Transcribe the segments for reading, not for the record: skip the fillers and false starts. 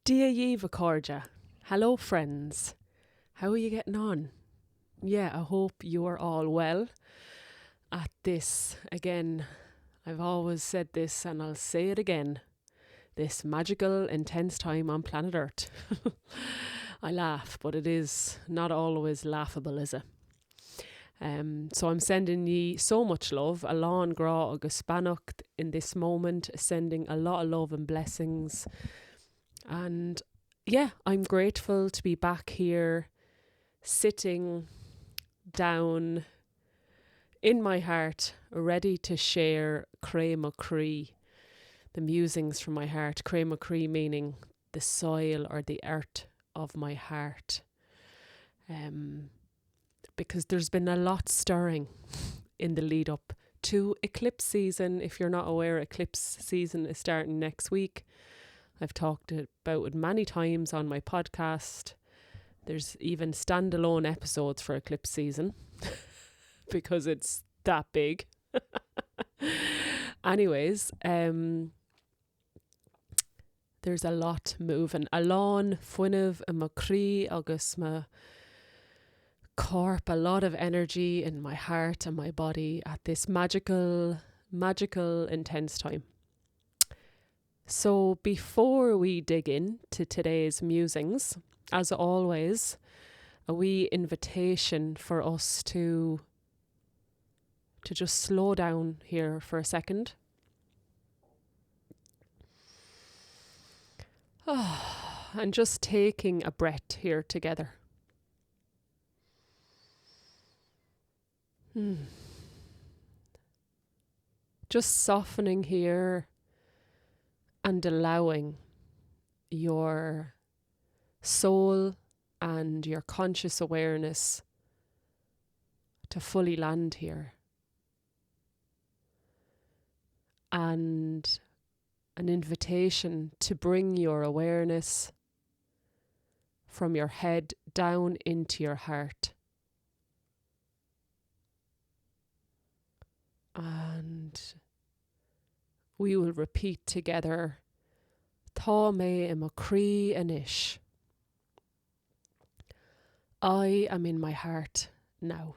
Dia Yiva Corja. Hello, friends. How are you getting on? Yeah, I hope you are all well at this. Again, I've always said this and I'll say it again. This magical, intense time on planet Earth. I laugh, but it is not always laughable, is it? So I'm sending ye so much love, Elaine gra agus Spanocht in this moment, sending a lot of love and blessings. And yeah, I'm grateful to be back here, sitting down in my heart, ready to share Chroí, the musings from my heart. Chroí meaning the soil or the earth of my heart. Because there's been a lot stirring in the lead up to Eclipse season. If you're not aware, Eclipse season is starting next week. I've talked about it many times on my podcast. There's even standalone episodes for Eclipse season because it's that big. Anyways, there's a lot moving. Elaine, Fuinev, and Chroí agus ma corp, a lot of energy in my heart and my body at this magical, intense time. So before we dig into today's musings, as always, a wee invitation for us to just slow down here for a second. And just taking a breath here together. Just softening here and allowing your soul and your conscious awareness to fully land here. And an invitation to bring your awareness from your head down into your heart. And we will repeat together, Tá mé I mo Chroí anish. I am in my heart now.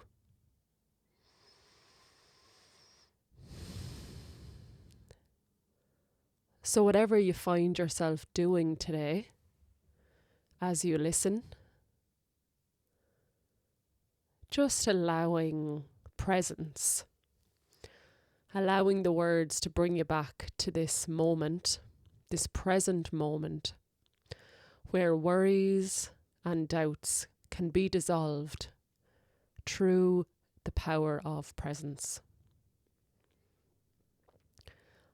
So whatever you find yourself doing today, as you listen, just allowing presence, allowing the words to bring you back to this moment, this present moment, where worries and doubts can be dissolved through the power of presence.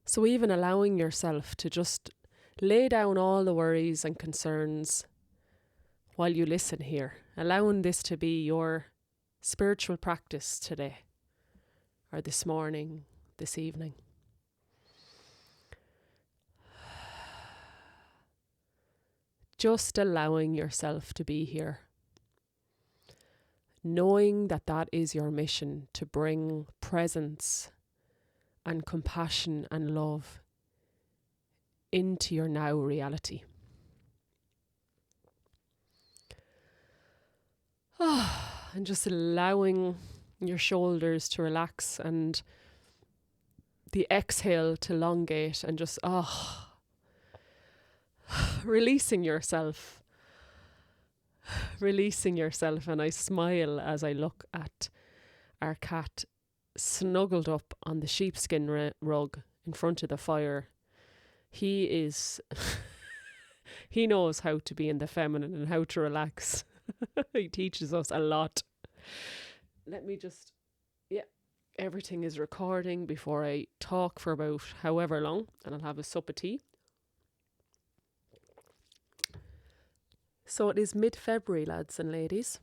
So even allowing yourself to just lay down all the worries and concerns while you listen here, allowing this to be your spiritual practice today, or this morning, this evening. Just allowing yourself to be here, knowing that that is your mission, to bring presence and compassion and love into your now reality. And just allowing your shoulders to relax and the exhale to elongate and just releasing yourself. And I smile as I look at our cat snuggled up on the sheepskin rug in front of the fire. He knows how to be in the feminine and how to relax. He teaches us a lot. Let me just, everything is recording before I talk for about however long, and I'll have a sup of tea. So it is mid-February, lads and ladies,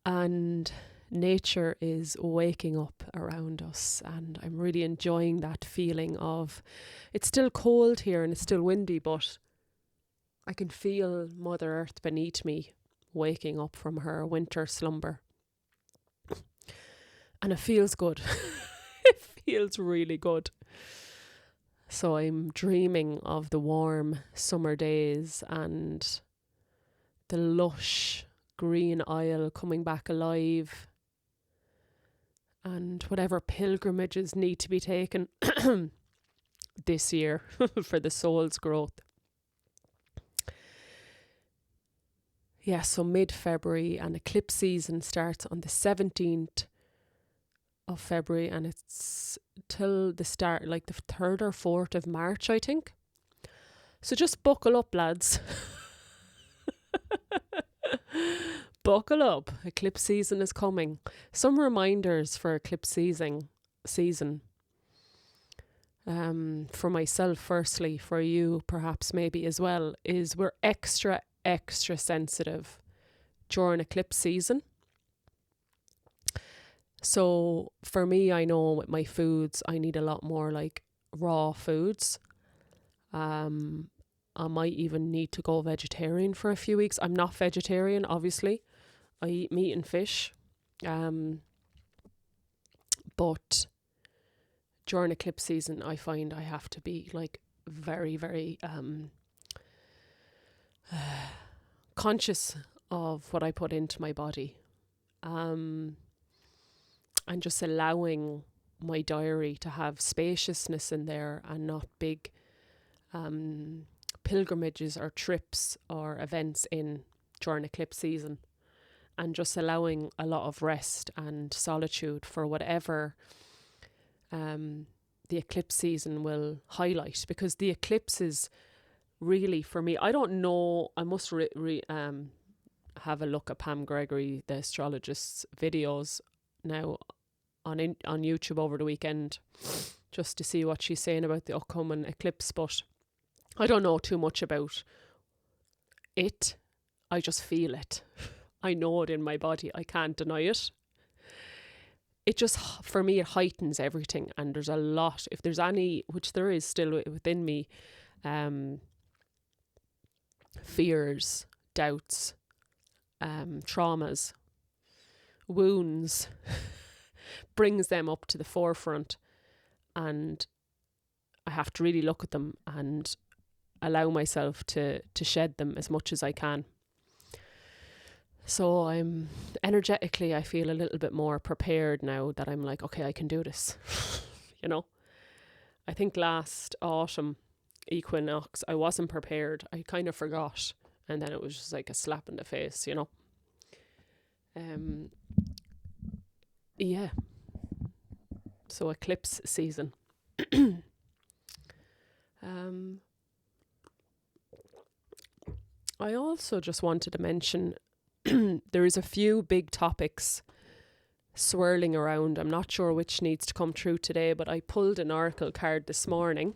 and nature is waking up around us, and I'm really enjoying that feeling of, it's still cold here and it's still windy, but I can feel Mother Earth beneath me waking up from her winter slumber. And it feels good. It feels really good. So I'm dreaming of the warm summer days and the lush green isle coming back alive, and whatever pilgrimages need to be taken this year for the soul's growth. Yeah, so mid-February, and eclipse season starts on the 17th of February, and it's till the start, like the 3rd or 4th of March, I think. So just buckle up, lads. Buckle up. Eclipse season is coming. Some reminders for eclipse season. For myself, firstly, for you perhaps maybe as well, is we're extra sensitive during eclipse season. So for me, I know with my foods, I need a lot more like raw foods. I might even need to go vegetarian for a few weeks. I'm not vegetarian, obviously. I eat meat and fish. But during eclipse season, I find I have to be like very, very conscious of what I put into my body. And just allowing my diary to have spaciousness in there and not big pilgrimages or trips or events in during eclipse season, and just allowing a lot of rest and solitude for whatever the eclipse season will highlight, because the eclipses really, for me, I don't know, I must have a look at Pam Gregory, the astrologist's videos now on YouTube over the weekend, just to see what she's saying about the upcoming eclipse. But I don't know too much about it. I just feel it. I know it in my body. I can't deny it. It just, for me, it heightens everything. And there's a lot, if there's any, which there is still within me, fears, doubts, traumas, wounds, brings them up to the forefront, and I have to really look at them and allow myself to shed them as much as I can. So I'm energetically, I feel a little bit more prepared now that I'm like, okay, I can do this. You know, I think last autumn equinox, I wasn't prepared. I kind of forgot, and then it was just like a slap in the face, you know. Yeah. So eclipse season. I also just wanted to mention there is a few big topics swirling around. I'm not sure which needs to come through today, but I pulled an oracle card this morning.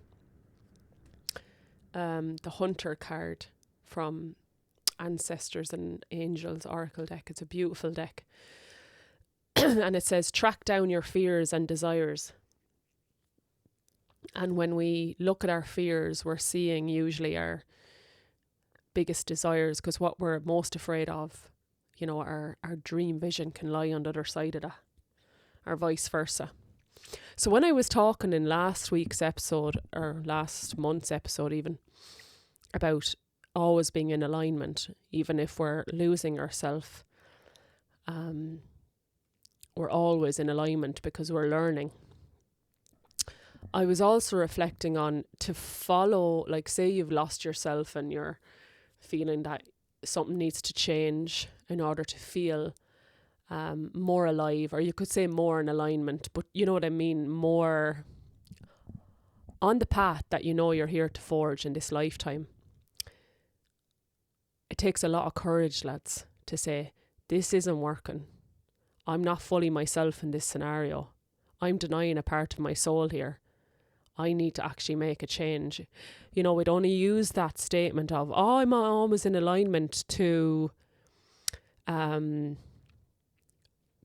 The Hunter card from Ancestors and Angels Oracle deck. It's a beautiful deck. And it says, track down your fears and desires. And when we look at our fears, we're seeing usually our biggest desires, because what we're most afraid of, you know, our dream vision can lie on the other side of that, or vice versa. So when I was talking in last week's episode, or last month's episode even, about always being in alignment, even if we're losing ourselves, we're always in alignment because we're learning. I was also reflecting on to follow, like say you've lost yourself and you're feeling that something needs to change in order to feel more alive, or you could say more in alignment, but you know what I mean, more on the path that you know you're here to forge in this lifetime. It takes a lot of courage, lads, to say, this isn't working. I'm not fully myself in this scenario. I'm denying a part of my soul here. I need to actually make a change. You know, we'd only use that statement of, oh, I'm always in alignment to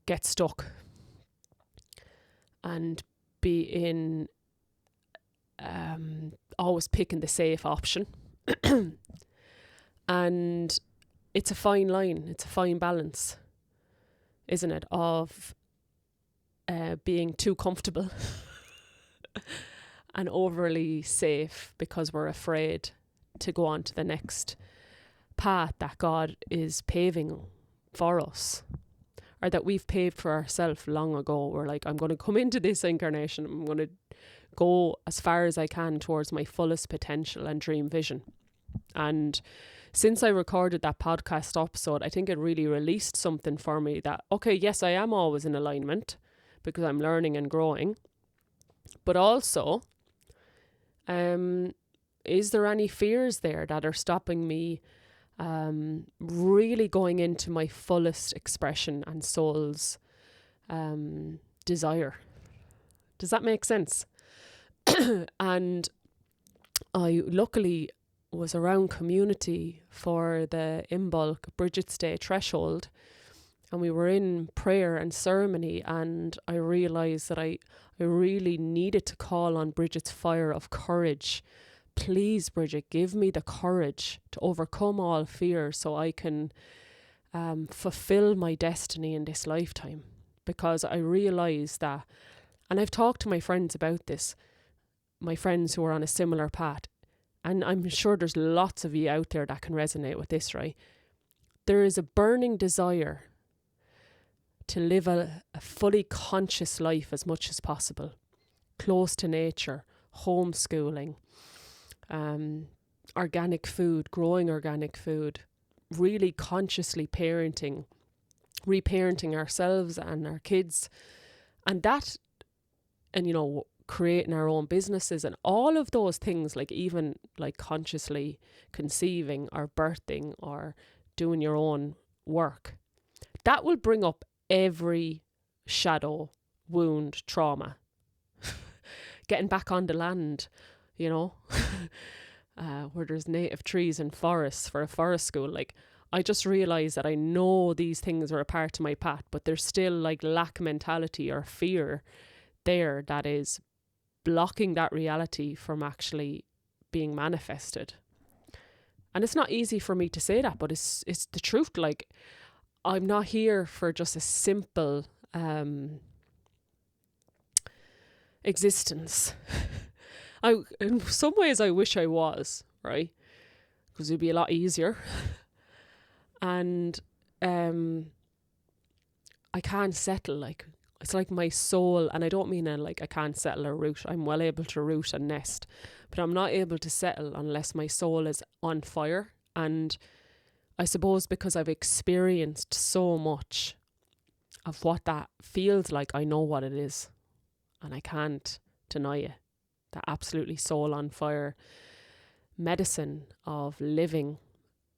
get stuck and be in always picking the safe option. And it's a fine line, it's a fine balance, isn't it, of being too comfortable and overly safe because we're afraid to go on to the next path that God is paving for us, or that we've paved for ourselves long ago. We're like, I'm going to come into this incarnation, I'm going to go as far as I can towards my fullest potential and dream vision. And since I recorded that podcast episode, I think it really released something for me that, okay, yes, I am always in alignment because I'm learning and growing, but also, is there any fears there that are stopping me really going into my fullest expression and soul's desire? Does that make sense? And I luckily was around community for the Imbulk Bridget's Day threshold, and we were in prayer and ceremony, and I realised that I really needed to call on Bridget's fire of courage. Please, Bridget, give me the courage to overcome all fear so I can fulfill my destiny in this lifetime. Because I realised that, and I've talked to my friends about this, my friends who are on a similar path, and I'm sure there's lots of you out there that can resonate with this, right? There is a burning desire to live a fully conscious life as much as possible, close to nature, homeschooling, organic food, growing organic food, really consciously parenting, reparenting ourselves and our kids, and that, and creating our own businesses and all of those things, like even like consciously conceiving or birthing or doing your own work, that will bring up every shadow, wound, trauma. Getting back on the land, where there's native trees and forests for a forest school. Like, I just realised that I know these things are a part of my path, but there's still like lack mentality or fear there that is blocking that reality from actually being manifested. And it's not easy for me to say that, but it's the truth. Like, I'm not here for just a simple existence. In some ways I wish I was, right? Because it'd be a lot easier. And I can't settle. Like, it's like my soul, and I don't mean I can't settle or root. I'm well able to root and nest, but I'm not able to settle unless my soul is on fire. And I suppose because I've experienced so much of what that feels like, I know what it is, and I can't deny it. That absolutely soul on fire medicine of living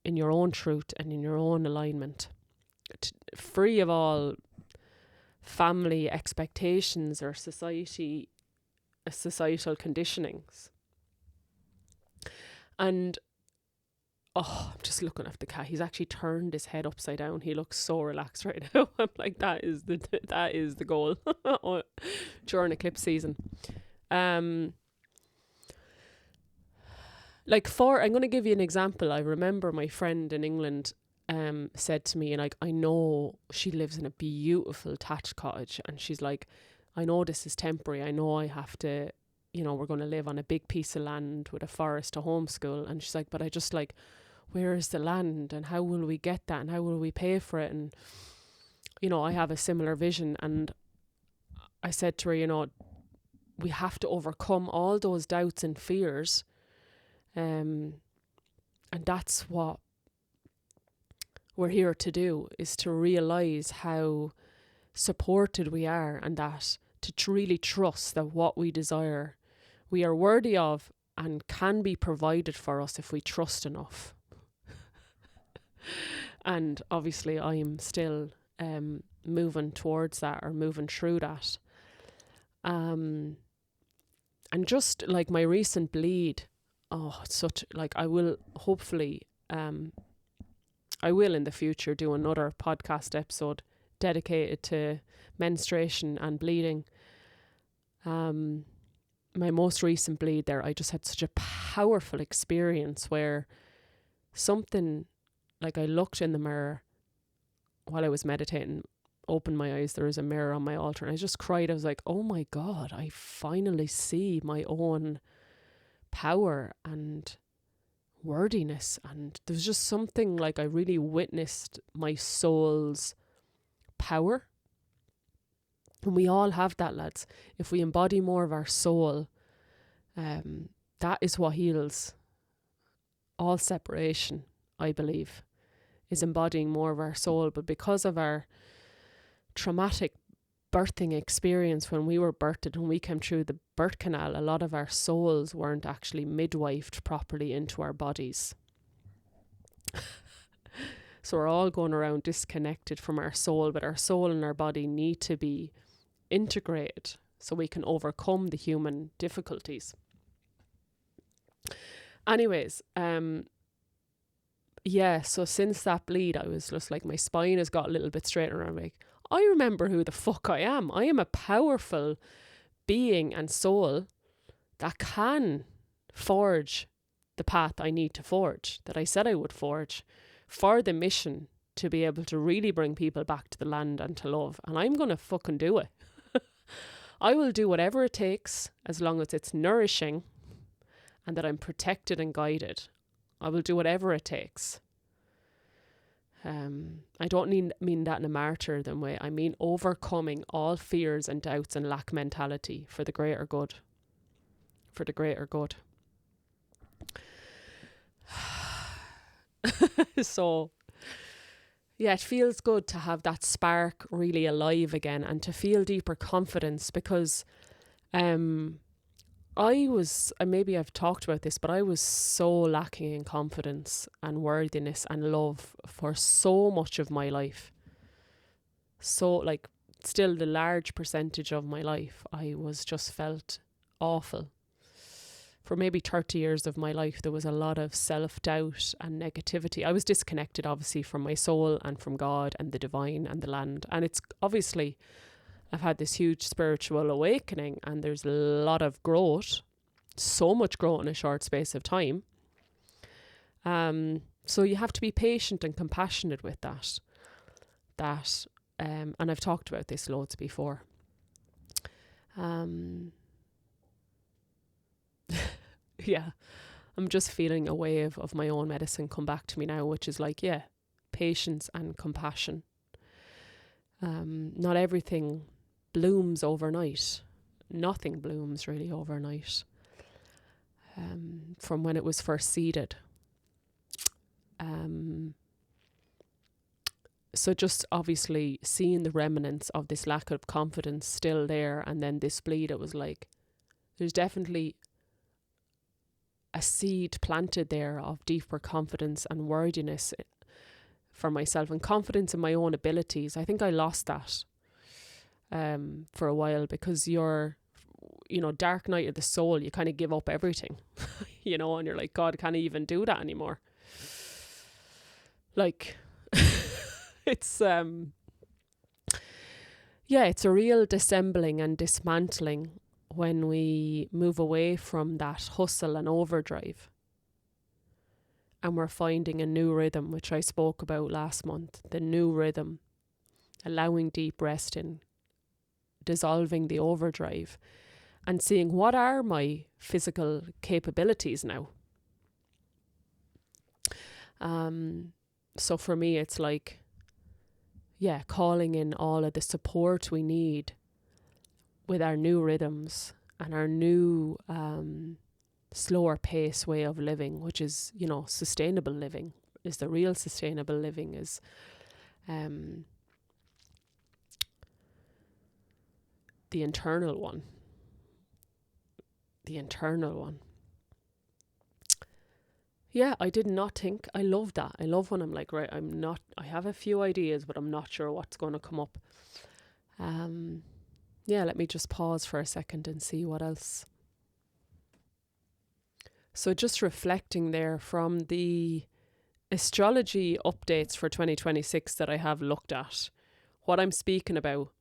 in your own truth and in your own alignment, free of all family expectations or societal conditionings. And I'm just looking at the cat. He's actually turned his head upside down. He looks so relaxed right now. I'm like, that is the goal during eclipse season. I'm going to give you an example. I remember my friend in England said to me, and I know she lives in a beautiful thatched cottage, and she's like, I know this is temporary. I know I have to, we're going to live on a big piece of land with a forest to homeschool. And she's like, but I just like, where is the land, and how will we get that, and how will we pay for it? And I have a similar vision. And I said to her, we have to overcome all those doubts and fears. And that's what we're here to do, is to realise how supported we are, and that to really trust that what we desire, we are worthy of and can be provided for us if we trust enough. And obviously I'm still moving towards that, or moving through that. And just like my recent bleed, it's such, like, I will hopefully I will in the future do another podcast episode dedicated to menstruation and bleeding. My most recent bleed there, I just had such a powerful experience where something, like, I looked in the mirror while I was meditating opened my eyes, there was a mirror on my altar, and I just cried. I was like, oh my God, I finally see my own power and wordiness. And there was just something like I really witnessed my soul's power. And we all have that, lads. If we embody more of our soul, that is what heals all separation, I believe, is embodying more of our soul. But because of our traumatic birthing experience, when we were birthed, when we came through the birth canal, a lot of our souls weren't actually midwifed properly into our bodies. So we're all going around disconnected from our soul, but our soul and our body need to be integrated so we can overcome the human difficulties. Anyways, so since that bleed, I was just like, my spine has got a little bit straighter. I'm like, I remember who the fuck I am. I am a powerful being and soul that can forge the path I need to forge, that I said I would forge, for the mission to be able to really bring people back to the land and to love. And I'm going to fucking do it. I will do whatever it takes, as long as it's nourishing and that I'm protected and guided. I will do whatever it takes. I don't mean that in a martyrdom way. I mean overcoming all fears and doubts and lack mentality for the greater good. For the greater good. So, yeah, it feels good to have that spark really alive again and to feel deeper confidence, because maybe I've talked about this, but I was so lacking in confidence and worthiness and love for so much of my life. So, like, still the large percentage of my life, I was just felt awful. For maybe 30 years of my life, there was a lot of self-doubt and negativity. I was disconnected, obviously, from my soul and from God and the divine and the land. And it's obviously, I've had this huge spiritual awakening, and there's a lot of growth, so much growth in a short space of time. So you have to be patient and compassionate with that. And I've talked about this loads before. Yeah, I'm just feeling a wave of my own medicine come back to me now, which is like, yeah, patience and compassion. Not everything blooms overnight. Nothing blooms really overnight. From when it was first seeded. So just obviously seeing the remnants of this lack of confidence still there, and then this bleed, it was like, there's definitely a seed planted there of deeper confidence and worthiness for myself and confidence in my own abilities. I think I lost that for a while, because you're, dark night of the soul, you kind of give up everything, and you're like, God, can I even do that anymore? Like, it's a real dissembling and dismantling when we move away from that hustle and overdrive, and we're finding a new rhythm, which I spoke about last month. The new rhythm, allowing deep rest in, dissolving the overdrive, and seeing what are my physical capabilities now. So for me, it's like, calling in all of the support we need with our new rhythms and our new slower pace way of living, which is, sustainable living, is the real sustainable living, is the internal one. Yeah, I did not think. I love that. I love when I'm like, right, I have a few ideas, but I'm not sure what's going to come up. Let me just pause for a second and see what else. So just reflecting there from the astrology updates for 2026 that I have looked at, what I'm speaking about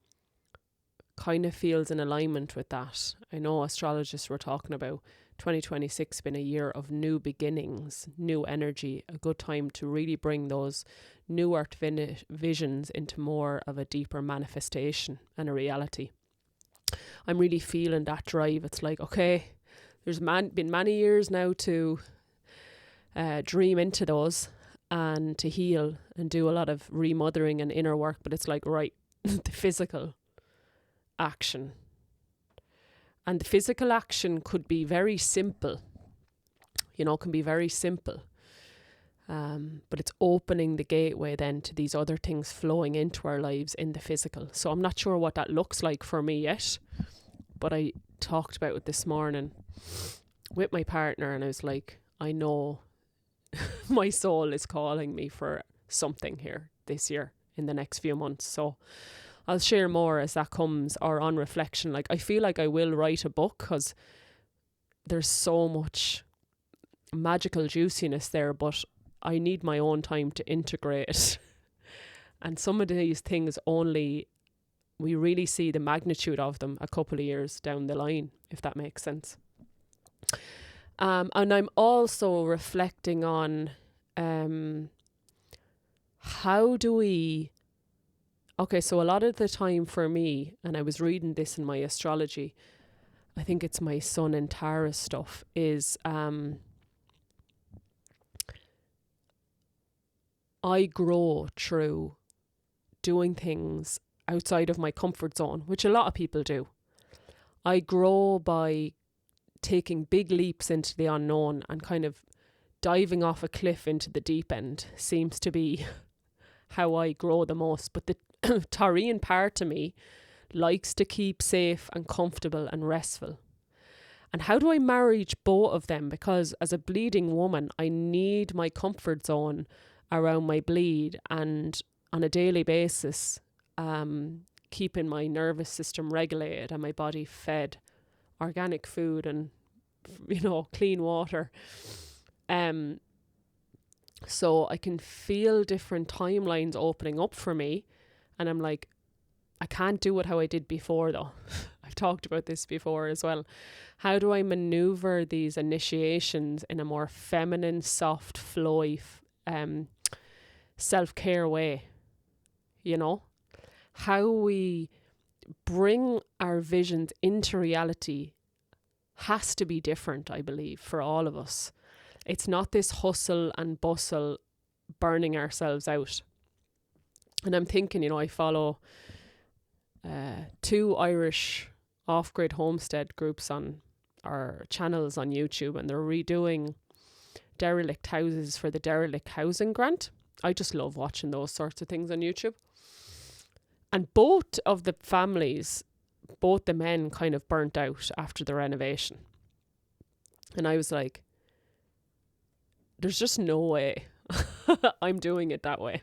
kind of feels in alignment with that. I know astrologists were talking about 2026 been a year of new beginnings, new energy, a good time to really bring those new earth visions into more of a deeper manifestation and a reality. I'm really feeling that drive. It's like, okay, there's been many years now to dream into those and to heal and do a lot of remothering and inner work, but it's like, right, the physical action. And the physical action could be very simple, can be very simple. But it's opening the gateway then to these other things flowing into our lives in the physical. So I'm not sure what that looks like for me yet, but I talked about it this morning with my partner, and I was like, I know my soul is calling me for something here this year in the next few months. So I'll share more as that comes, or on reflection. Like, I feel like I will write a book because there's so much magical juiciness there, but I need my own time to integrate it. And some of these things we really see the magnitude of them a couple of years down the line, if that makes sense. And I'm also reflecting on so a lot of the time for me, and I was reading this in my astrology, I think it's my Sun and Taurus stuff, is I grow through doing things outside of my comfort zone, which a lot of people do. I grow by taking big leaps into the unknown, and kind of diving off a cliff into the deep end seems to be how I grow the most. But the Taurian part of me likes to keep safe and comfortable and restful. And how do I marry both of them? Because as a bleeding woman, I need my comfort zone around my bleed, and on a daily basis, keeping my nervous system regulated and my body fed organic food and, clean water. So I can feel different timelines opening up for me, and I'm like, I can't do it how I did before though. I've talked about this before as well. How do I maneuver these initiations in a more feminine, soft, flowy, self-care way? How we bring our visions into reality has to be different, I believe, for all of us. It's not this hustle and bustle burning ourselves out. And I'm thinking, I follow 2 Irish off-grid homestead groups on our channels on YouTube, and they're redoing derelict houses for the derelict housing grant. I just love watching those sorts of things on YouTube. And both of the families, both the men kind of burnt out after the renovation. And I was like, there's just no way I'm doing it that way.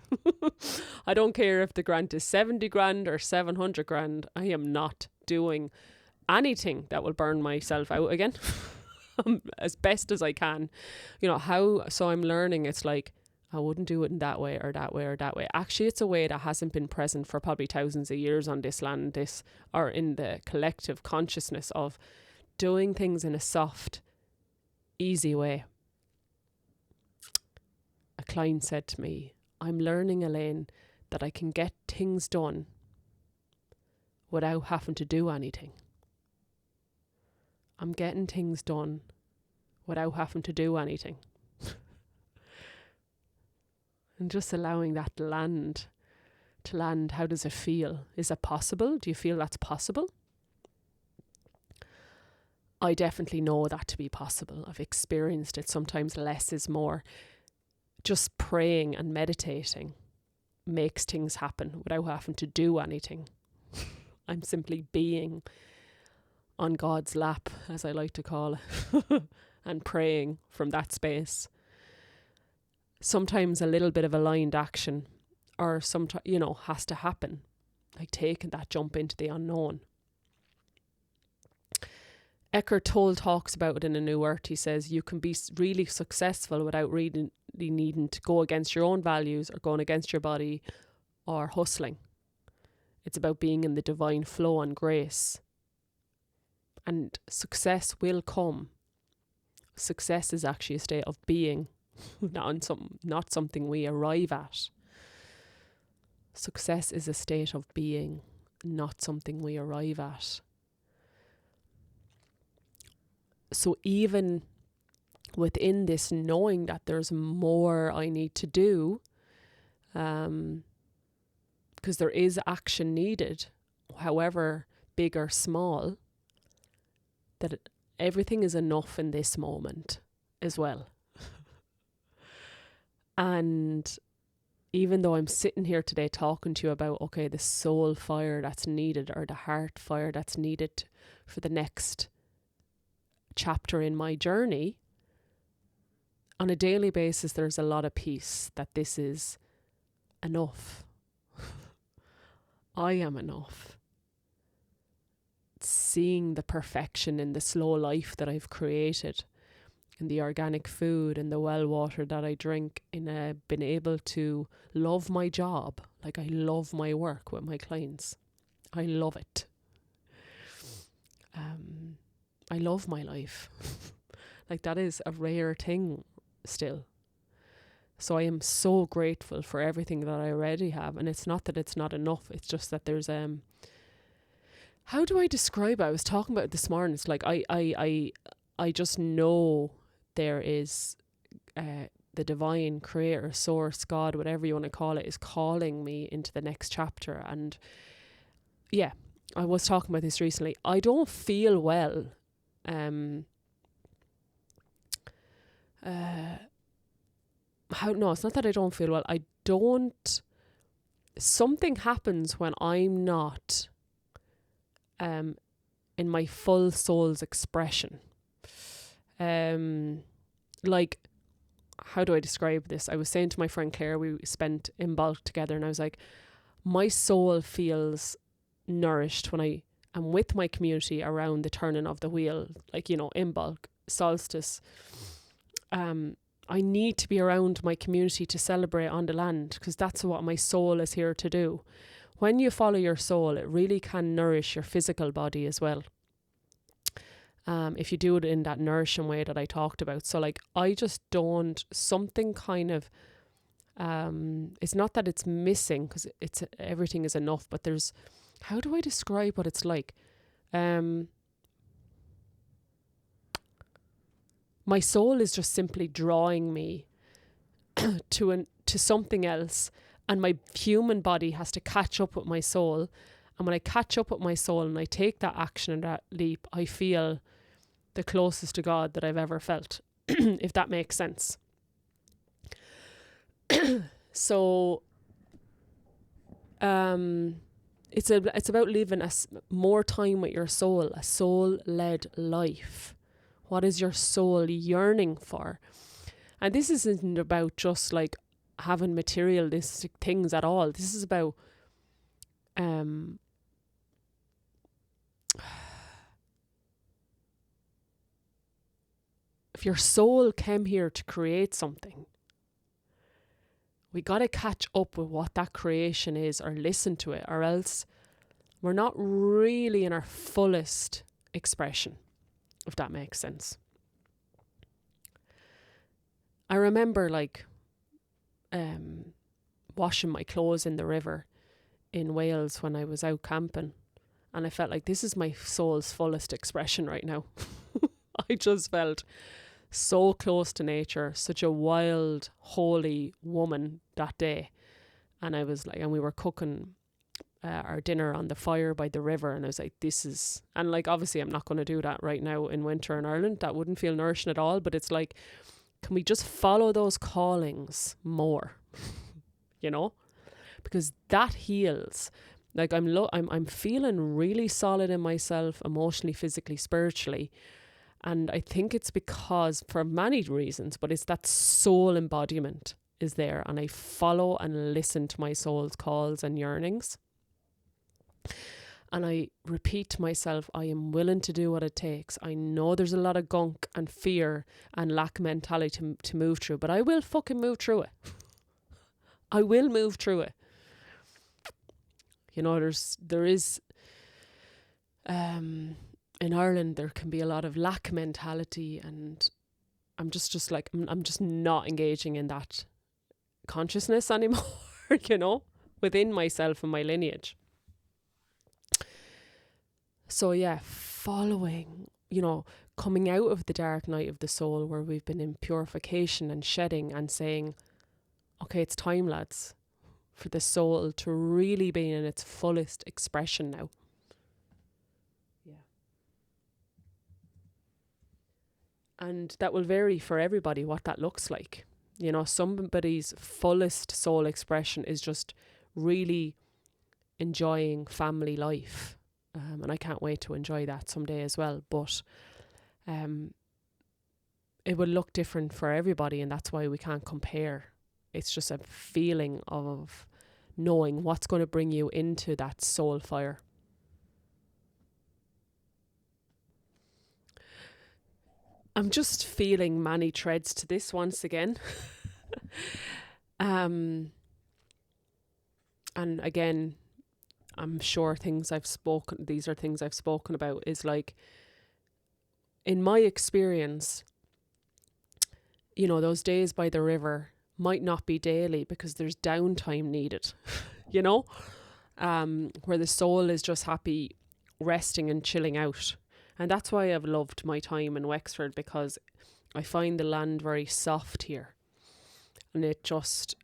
I don't care if the grant is 70 grand or 700 grand. I am not doing anything that will burn myself out again as best as I can. So I'm learning, it's like, I wouldn't do it in that way or that way or that way. Actually, it's a way that hasn't been present for probably thousands of years on this land, or in the collective consciousness of doing things in a soft, easy way. A client said to me, I'm learning, Elaine, that I can get things done without having to do anything. I'm getting things done without having to do anything. And just allowing that to land. How does it feel? Is it possible? Do you feel that's possible? I definitely know that to be possible. I've experienced it. Sometimes less is more. Just praying and meditating makes things happen without having to do anything. I'm simply being on God's lap, as I like to call it, and praying from that space. Sometimes a little bit of aligned action, or sometimes, has to happen, like taking that jump into the unknown. Eckhart Tolle talks about it in A New Earth. He says you can be really successful without really needing to go against your own values or going against your body or hustling. It's about being in the divine flow and grace. And success will come Success is actually a state of being, not something we arrive at. Success is a state of being, not something we arrive at. So even within this knowing that there's more I need to do, because there is action needed, however big or small, that everything is enough in this moment as well. And even though I'm sitting here today talking to you about, okay, the soul fire that's needed, or the heart fire that's needed for the next chapter in my journey, on a daily basis, there's a lot of peace that this is enough. I am enough. Seeing the perfection in the slow life that I've created, in the organic food and the well water that I drink, in being able to love my job. Like, I love my work with my clients. I love it. I love my life. Like, that is a rare thing still. So I am so grateful for everything that I already have. And it's not that it's not enough. It's just that there's how do I describe it? I was talking about it this morning. It's like I just know there is the divine creator, source, God, whatever you want to call it, is calling me into the next chapter. And yeah, I was talking about this recently. I don't feel well. No, it's not that I don't feel well. Something happens when I'm not in my full soul's expression. Like, how do I describe this? I was saying to my friend Claire, we spent in bulk together, and I was like, my soul feels nourished when I am with my community around the turning of the wheel, like, you know, in bulk, solstice. I need to be around my community to celebrate on the land, because that's what my soul is here to do. When you follow your soul, it really can nourish your physical body as well. If you do it in that nourishing way that I talked about. So like, I just don't, something kind of, it's not that it's missing, because everything is enough, but there's, how do I describe what it's like? My soul is just simply drawing me to something else, and my human body has to catch up with my soul. And when I catch up with my soul and I take that action and that leap, I feel the closest to God that I've ever felt, if that makes sense. So it's about living more time with your soul, a soul-led life. What is your soul yearning for? And this isn't about just like having materialistic things at all. This is about if your soul came here to create something, we got to catch up with what that creation is, or listen to it, or else we're not really in our fullest expression, if that makes sense. I remember like washing my clothes in the river in Wales when I was out camping, and I felt like this is my soul's fullest expression right now. I just felt so close to nature, such a wild, holy woman that day. And I was like, and we were cooking our dinner on the fire by the river, and I was like, this is, and like, obviously I'm not going to do that right now in winter in Ireland. That wouldn't feel nourishing at all, but it's like, can we just follow those callings more? You know, because that heals. Like, I'm feeling really solid in myself, emotionally, physically, spiritually. And I think it's because, for many reasons, but it's that soul embodiment is there, and I follow and listen to my soul's calls and yearnings. And I repeat to myself, I am willing to do what it takes. I know there's a lot of gunk and fear and lack mentality to move through, but I will fucking move through it. I will move through it. You know, there is in Ireland, there can be a lot of lack mentality, and I'm just like, I'm just not engaging in that consciousness anymore, you know, within myself and my lineage. So yeah, following, you know, coming out of the dark night of the soul where we've been in purification and shedding and saying, okay, it's time, lads, for the soul to really be in its fullest expression now. Yeah. And that will vary for everybody what that looks like. You know, somebody's fullest soul expression is just really enjoying family life. And I can't wait to enjoy that someday as well. But it will look different for everybody, and that's why we can't compare. It's just a feeling of knowing what's going to bring you into that soul fire. I'm just feeling many threads to this once again. And again, I'm sure these are things I've spoken about, is like, in my experience, you know, those days by the river might not be daily because there's downtime needed, you know, where the soul is just happy resting and chilling out. And that's why I've loved my time in Wexford, because I find the land very soft here, and it just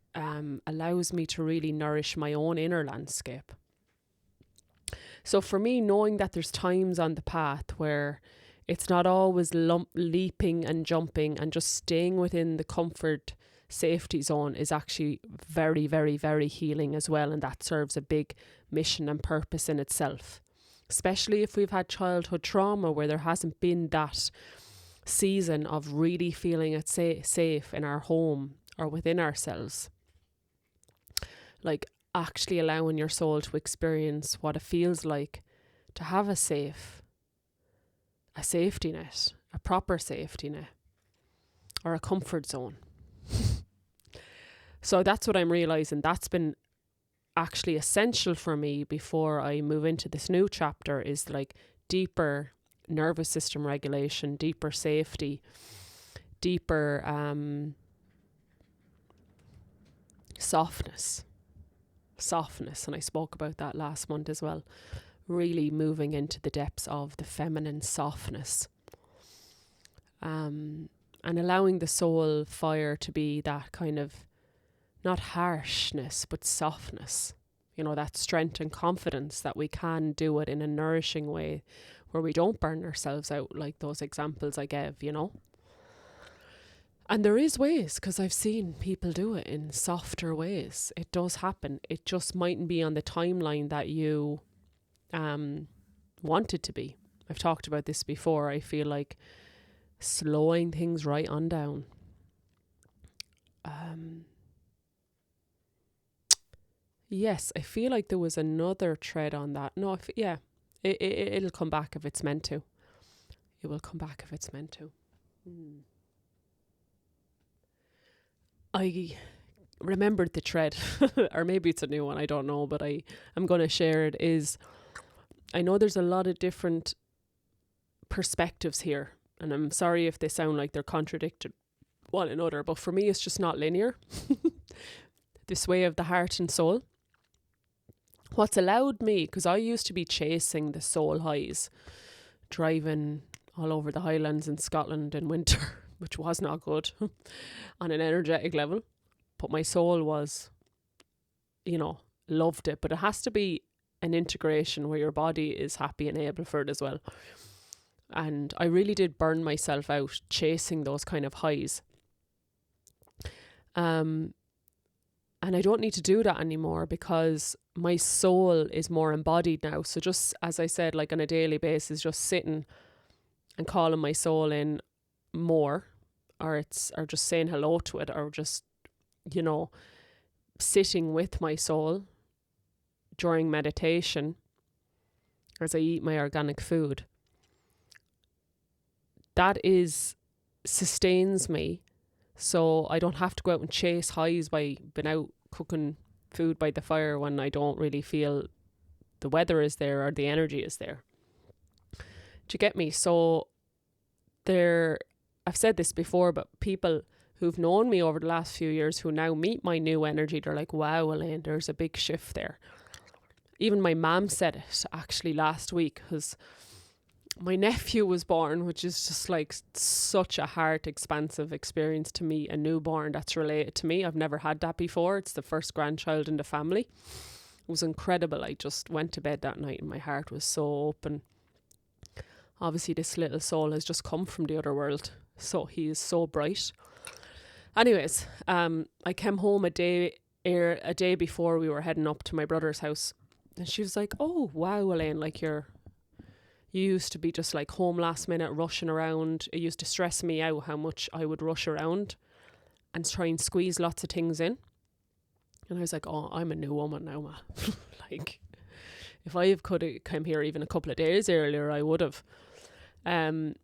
allows me to really nourish my own inner landscape. So for me, knowing that there's times on the path where it's not always leaping and jumping and just staying within the comfort safety zone is actually very, very, very healing as well. And that serves a big mission and purpose in itself, especially if we've had childhood trauma where there hasn't been that season of really feeling it safe in our home or within ourselves. Like actually allowing your soul to experience what it feels like to have a safety net, a proper safety net, or a comfort zone. So that's what I'm realising. That's been actually essential for me before I move into this new chapter, is like deeper nervous system regulation, deeper safety, deeper softness. And I spoke about that last month as well. Really moving into the depths of the feminine softness, and allowing the soul fire to be that kind of, not harshness, but softness. You know, that strength and confidence that we can do it in a nourishing way where we don't burn ourselves out, like those examples I gave, you know. And there is ways, because I've seen people do it in softer ways. It does happen. It just mightn't be on the timeline that you want it to be. I've talked about this before. I feel like slowing things right on down. Yes, I feel like there was another thread on that. No, it'll come back if it's meant to. It will come back if it's meant to. I remembered the thread, or maybe it's a new one, I don't know, but I'm going to share it. Is, I know there's a lot of different perspectives here, and I'm sorry if they sound like they're contradicted one another, but for me it's just not linear. This way of the heart and soul. What's allowed me, because I used to be chasing the soul highs, driving all over the highlands in Scotland in winter, which was not good on an energetic level, but my soul was, you know, loved it. But it has to be an integration where your body is happy and able for it as well. And I really did burn myself out chasing those kind of highs. And I don't need to do that anymore, because my soul is more embodied now. So just as I said, like on a daily basis, just sitting and calling my soul in more, or just saying hello to it, or just, you know, sitting with my soul during meditation as I eat my organic food. That sustains me. So I don't have to go out and chase highs by being out cooking food by the fire when I don't really feel the weather is there or the energy is there. Do you get me? So a I've said this before, but people who've known me over the last few years who now meet my new energy, they're like, wow, Elaine, there's a big shift there. Even my mum said it actually last week, because my nephew was born, which is just like such a heart expansive experience to me, a newborn that's related to me. I've never had that before. It's the first grandchild in the family. It was incredible. I just went to bed that night and my heart was so open. Obviously this little soul has just come from the other world, so he is so bright. Anyways, I came home a day before we were heading up to my brother's house, and she was like, oh wow, Elaine, like you used to be just like home last minute, rushing around. It used to stress me out how much I would rush around and try and squeeze lots of things in. And I was like, oh, I'm a new woman now, ma. Like, if I could have come here even a couple of days earlier, I would have. But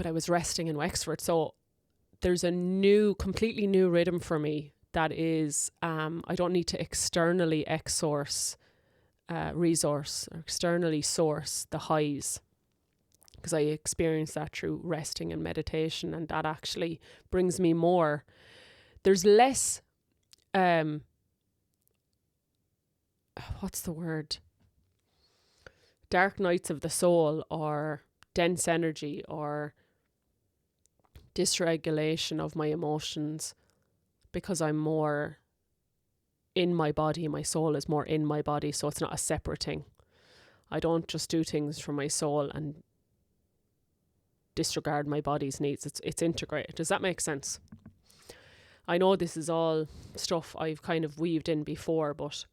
I was resting in Wexford. So there's a completely new rhythm for me that is, I don't need to externally resource or externally source the highs, because I experience that through resting and meditation, and that actually brings me more. There's less what's the word, dark nights of the soul or dense energy or dysregulation of my emotions, because I'm more in my body. My soul is more in my body, so it's not a separate thing. I don't just do things for my soul and disregard my body's needs. It's integrated. Does that make sense? I know this is all stuff I've kind of weaved in before, but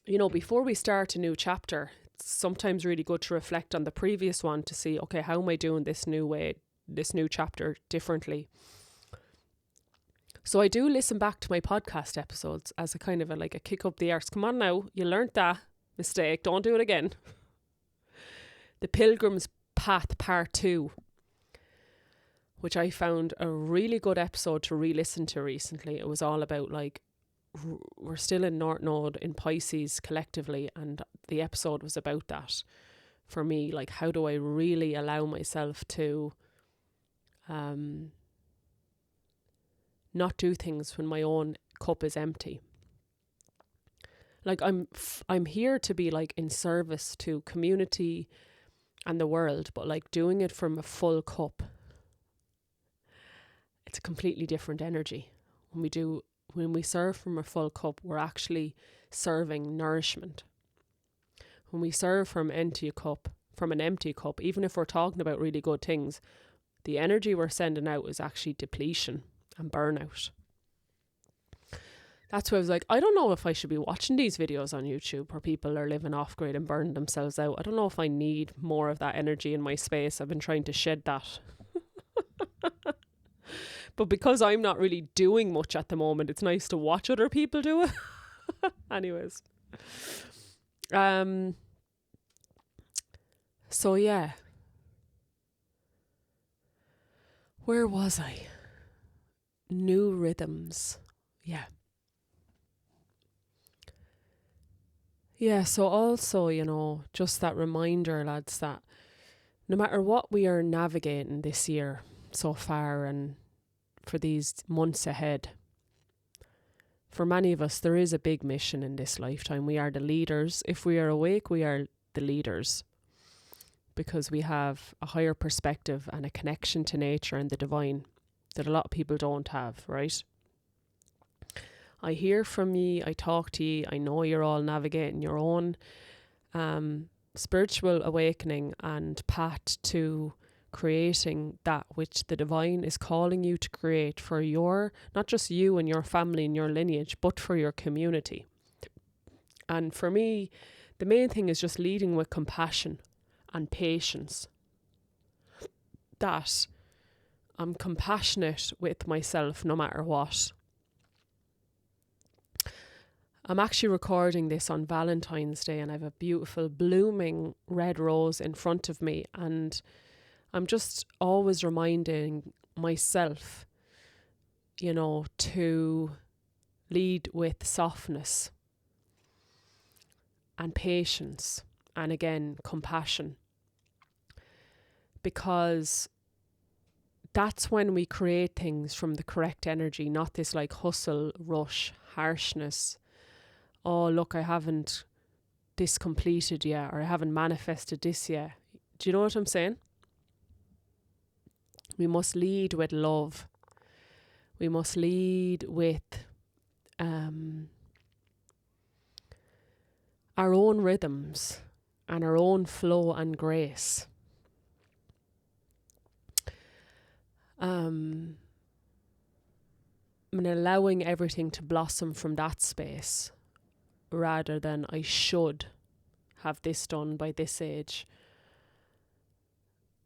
before we start a new chapter, it's sometimes really good to reflect on the previous one to see, okay, how am I doing this new chapter differently? So I do listen back to my podcast episodes as a kind of a kick up the arse. Come on now, you learnt that mistake, don't do it again. The Pilgrim's Path Part 2, which I found a really good episode to re-listen to recently. It was all about we're still in North Node in Pisces collectively, and the episode was about that for me. Like, how do I really allow myself to not do things when my own cup is empty? Like, I'm here to be in service to community and the world, but doing it from a full cup, it's a completely different energy. When we serve from a full cup, we're actually serving nourishment. When we serve from an empty cup, even if we're talking about really good things, the energy we're sending out is actually depletion and burnout. That's why I was like, I don't know if I should be watching these videos on YouTube where people are living off grid and burning themselves out. I don't know if I need more of that energy in my space. I've been trying to shed that. But because I'm not really doing much at the moment, it's nice to watch other people do it. Anyways. So yeah. Where was I? New rhythms. Yeah. Yeah, so also, just that reminder, lads, that no matter what we are navigating this year so far and for these months ahead, for many of us, there is a big mission in this lifetime. We are the leaders. If we are awake, we are the leaders, because we have a higher perspective and a connection to nature and the divine that a lot of people don't have, right? I hear from ye, I talk to ye, I know you're all navigating your own spiritual awakening and path to creating that which the divine is calling you to create for not just you and your family and your lineage, but for your community. And for me, the main thing is just leading with compassion and patience. That I'm compassionate with myself no matter what. I'm actually recording this on Valentine's Day, and I have a beautiful blooming red rose in front of me, and I'm just always reminding myself, to lead with softness and patience, and again, compassion. because that's when we create things from the correct energy, not this like hustle, rush, harshness. Oh, look, I haven't this completed yet, or I haven't manifested this yet. Do you know what I'm saying? We must lead with love. We must lead with our own rhythms and our own flow and grace. And allowing everything to blossom from that space, rather than I should have this done by this age.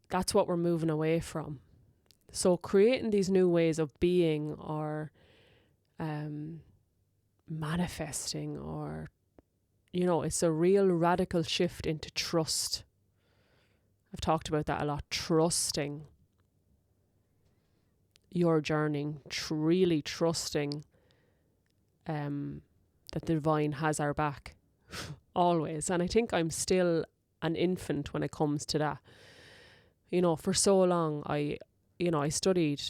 That's what we're moving away from. So creating these new ways of being, or manifesting, or, you know, it's a real radical shift into trust. I've talked about that a lot. Trusting your journey, really trusting that the divine has our back always. And I think I'm still an infant when it comes to that. You know, for so long I studied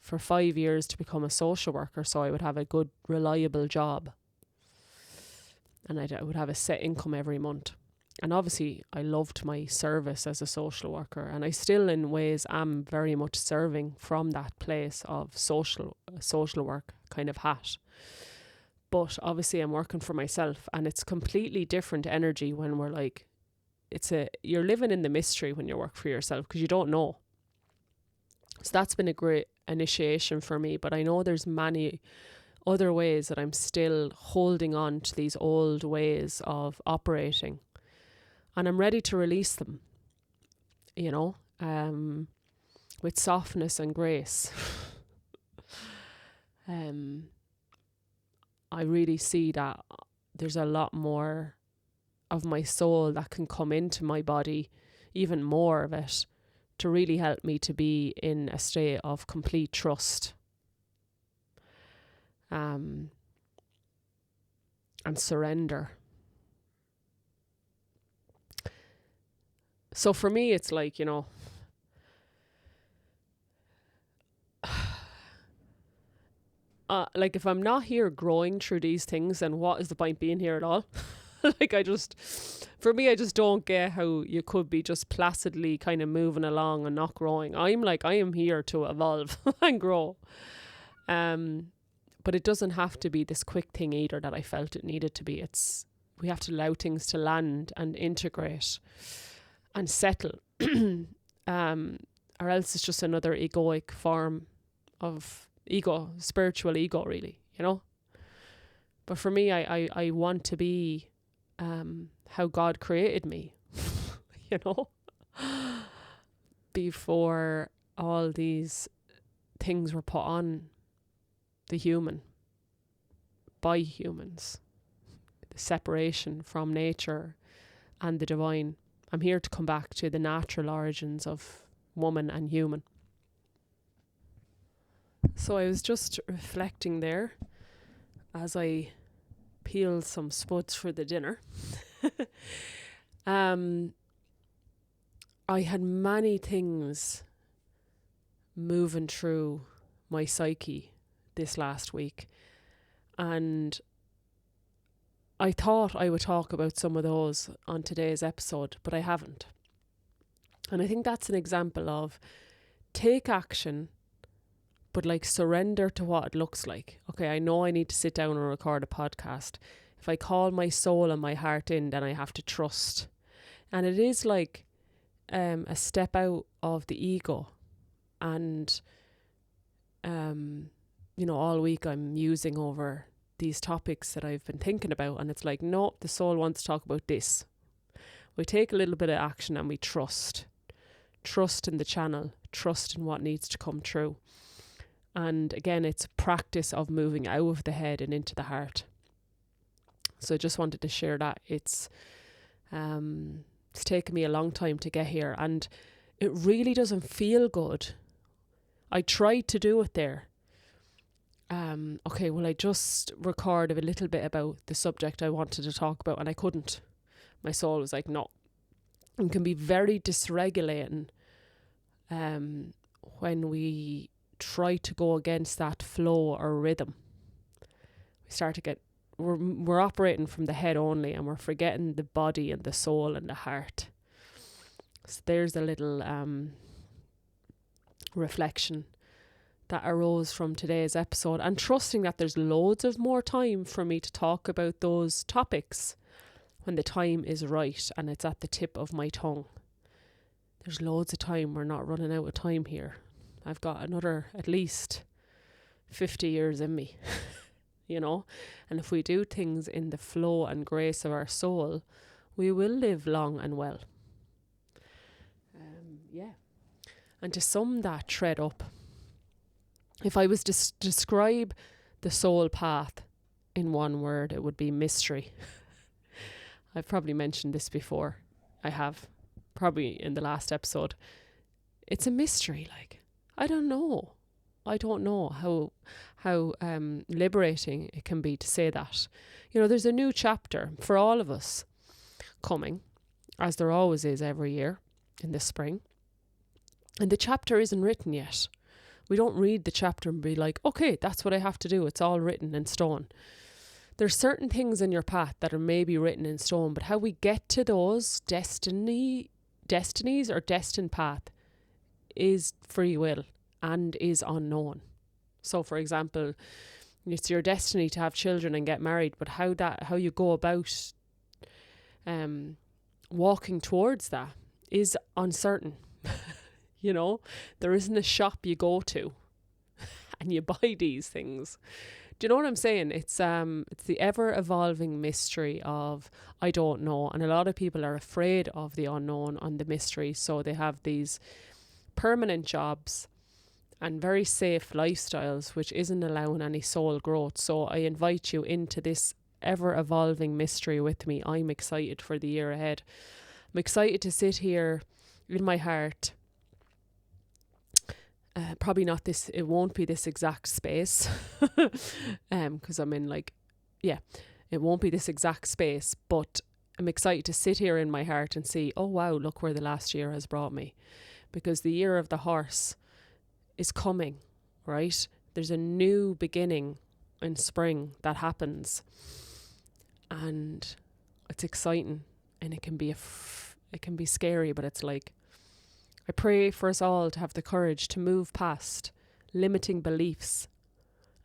for 5 years to become a social worker, so I would have a good, reliable job, and I would have a set income every month. And obviously I loved my service as a social worker, and I still in ways am very much serving from that place of social work kind of hat. But obviously I'm working for myself, and it's completely different energy when we're like, you're living in the mystery when you work for yourself, because you don't know. So that's been a great initiation for me, but I know there's many other ways that I'm still holding on to these old ways of operating. And I'm ready to release them, you know, with softness and grace. I really see that there's a lot more of my soul that can come into my body, even more of it, to really help me to be in a state of complete trust. And surrender. So for me, it's like, you know, like if I'm not here growing through these things, then what is the point being here at all? Like I just don't get how you could be just placidly kind of moving along and not growing. I am here to evolve and grow. But it doesn't have to be this quick thing either that I felt it needed to be. We have to allow things to land and integrate and settle. Or else it's just another egoic form of ego, spiritual ego, really, you know. But for me, I want to be how God created me, you know, before all these things were put on the human by humans, the separation from nature and the divine. I'm here to come back to the natural origins of woman and human. So I was just reflecting there as I peeled some spuds for the dinner. I had many things moving through my psyche this last week, and I thought I would talk about some of those on today's episode, but I haven't. And I think that's an example of take action, but like surrender to what it looks like. Okay, I know I need to sit down and record a podcast. If I call my soul and my heart in, then I have to trust. And it is like a step out of the ego. And, you know, all week I'm musing over these topics that I've been thinking about. And it's like, no, the soul wants to talk about this. We take a little bit of action and we trust. Trust in the channel. Trust in what needs to come through. And again, it's a practice of moving out of the head and into the heart. So I just wanted to share that. It's taken me a long time to get here, and it really doesn't feel good. I tried to do it there. Okay, well, I just recorded a little bit about the subject I wanted to talk about, and I couldn't. My soul was like, no. It can be very dysregulating when we try to go against that flow or rhythm. We start to get, we're operating from the head only, and we're forgetting the body and the soul and the heart. So there's a little reflection that arose from today's episode, and trusting that there's loads of more time for me to talk about those topics when the time is right and it's at the tip of my tongue. There's loads of time. We're not running out of time here. I've got another at least 50 years in me, you know, and if we do things in the flow and grace of our soul, we will live long and well. And to sum that thread up, if I was to describe the soul path in one word, it would be mystery. I've probably mentioned this before. I have, probably in the last episode. It's a mystery. Like, I don't know how liberating it can be to say that. You know, there's a new chapter for all of us coming, as there always is every year in the spring. And the chapter isn't written yet. We don't read the chapter and be like, okay, that's what I have to do. It's all written in stone. There's certain things in your path that are maybe written in stone, but how we get to those destinies or destined path is free will and is unknown. So, for example, it's your destiny to have children and get married, but how you go about walking towards that is uncertain. You know, there isn't a shop you go to and you buy these things. Do you know what I'm saying? It's the ever-evolving mystery of I don't know. And a lot of people are afraid of the unknown and the mystery. So they have these permanent jobs and very safe lifestyles, which isn't allowing any soul growth. So I invite you into this ever-evolving mystery with me. I'm excited for the year ahead. I'm excited to sit here in my heart. Probably not this, it won't be this exact space because I'm in it won't be this exact space, but I'm excited to sit here in my heart and see, oh wow, look where the last year has brought me, because the year of the horse is coming, right? There's a new beginning in spring that happens, and it's exciting, and it can be scary, but it's like, I pray for us all to have the courage to move past limiting beliefs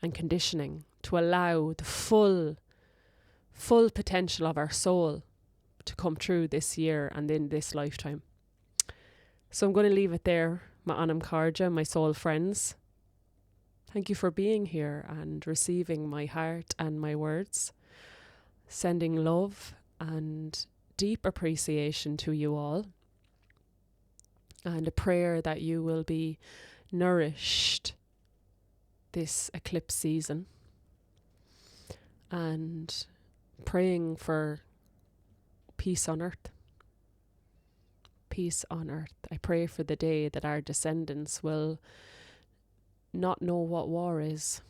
and conditioning, to allow the full potential of our soul to come true this year and in this lifetime. So I'm going to leave it there, my Anam Karja, my soul friends. Thank you for being here and receiving my heart and my words. Sending love and deep appreciation to you all. And a prayer that you will be nourished this eclipse season. And praying for peace on earth. Peace on earth. I pray for the day that our descendants will not know what war is.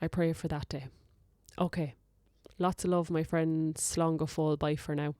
I pray for that day. Okay. Lots of love, my friends. Slán go fóill. Bye for now.